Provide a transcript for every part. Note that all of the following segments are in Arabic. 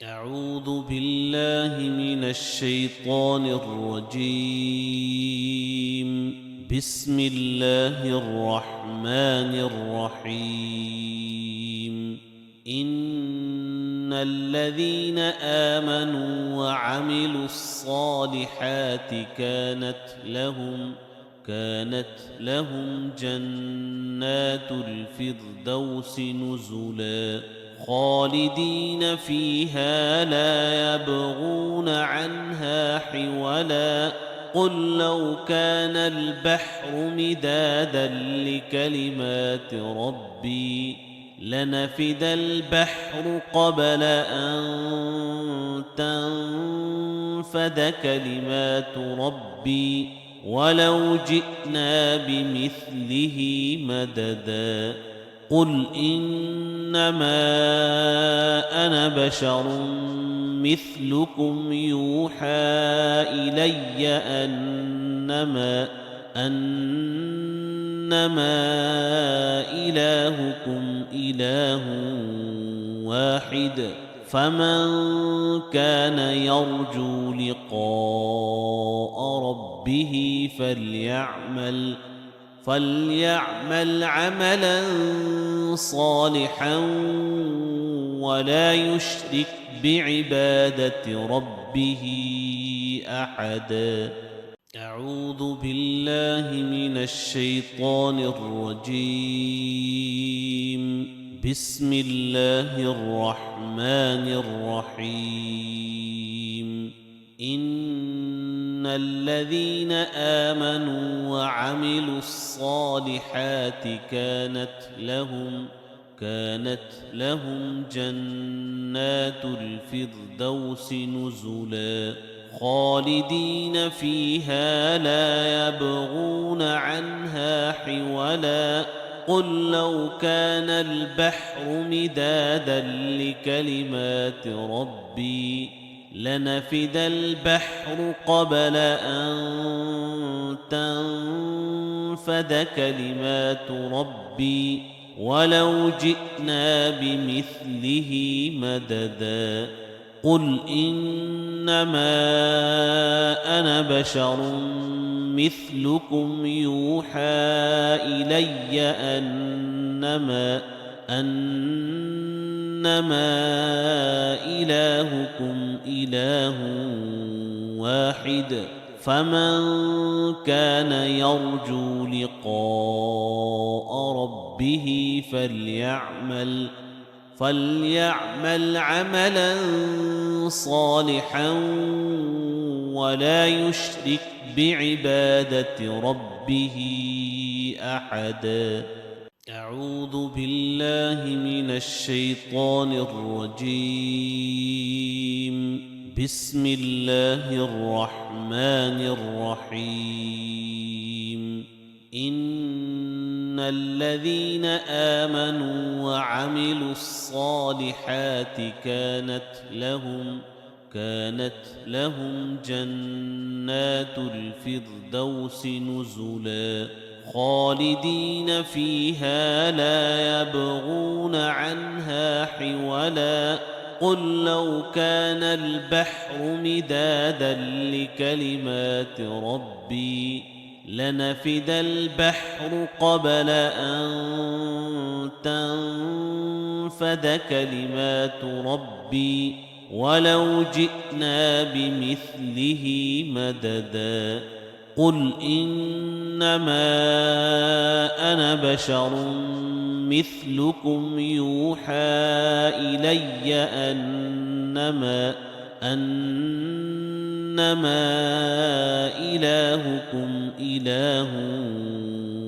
أعوذ بالله من الشيطان الرجيم. بسم الله الرحمن الرحيم. إن الذين آمنوا وعملوا الصالحات كانت لهم جنات الفردوس نزلا خالدين فيها لا يبغون عنها حولا. قل لو كان البحر مدادا لكلمات ربي لنفد البحر قبل أن تنفد كلمات ربي ولو جئنا بمثله مددا. قل إنما أنا بشر مثلكم يوحى إلي أنما إلهكم إله واحد. فمن كان يرجو لقاء ربه فليعمل عملا صالحا ولا يشرك بعبادة ربه أحدا. أعوذ بالله من الشيطان الرجيم. بسم الله الرحمن الرحيم. إن الذين آمنوا وعملوا الصالحات كانت لهم جنات الفردوس نزلا خالدين فيها لا يبغون عنها حولا. قل لو كان البحر مدادا لكلمات ربي لنفد البحر قبل أن تنفد كلمات ربي ولو جئنا بمثله مددا. قل إنما أنا بشر مثلكم يوحى إلي أنما إلهكم إله واحد. فمن كان يرجو لقاء ربه فليعمل عملا صالحا ولا يشرك بعبادة ربه أحدا. أعوذ بالله من الشيطان الرجيم. بسم الله الرحمن الرحيم. إن الذين آمنوا وعملوا الصالحات كانت لهم جنات الفردوس نزلا خالدين فيها لا يبغون عنها حولا. قل لو كان البحر مدادا لكلمات ربي لنفد البحر قبل أن تنفد كلمات ربي ولو جئنا بمثله مددا. قل إنما أنا بشر مثلكم يوحى إلي أنما إلهكم إله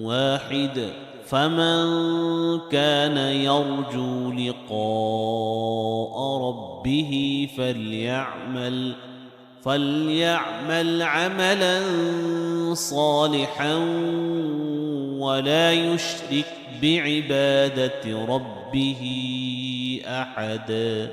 واحد. فمن كان يرجو لقاء ربه فليعمل عملا صالحا ولا يشرك بعبادة ربه أحدا.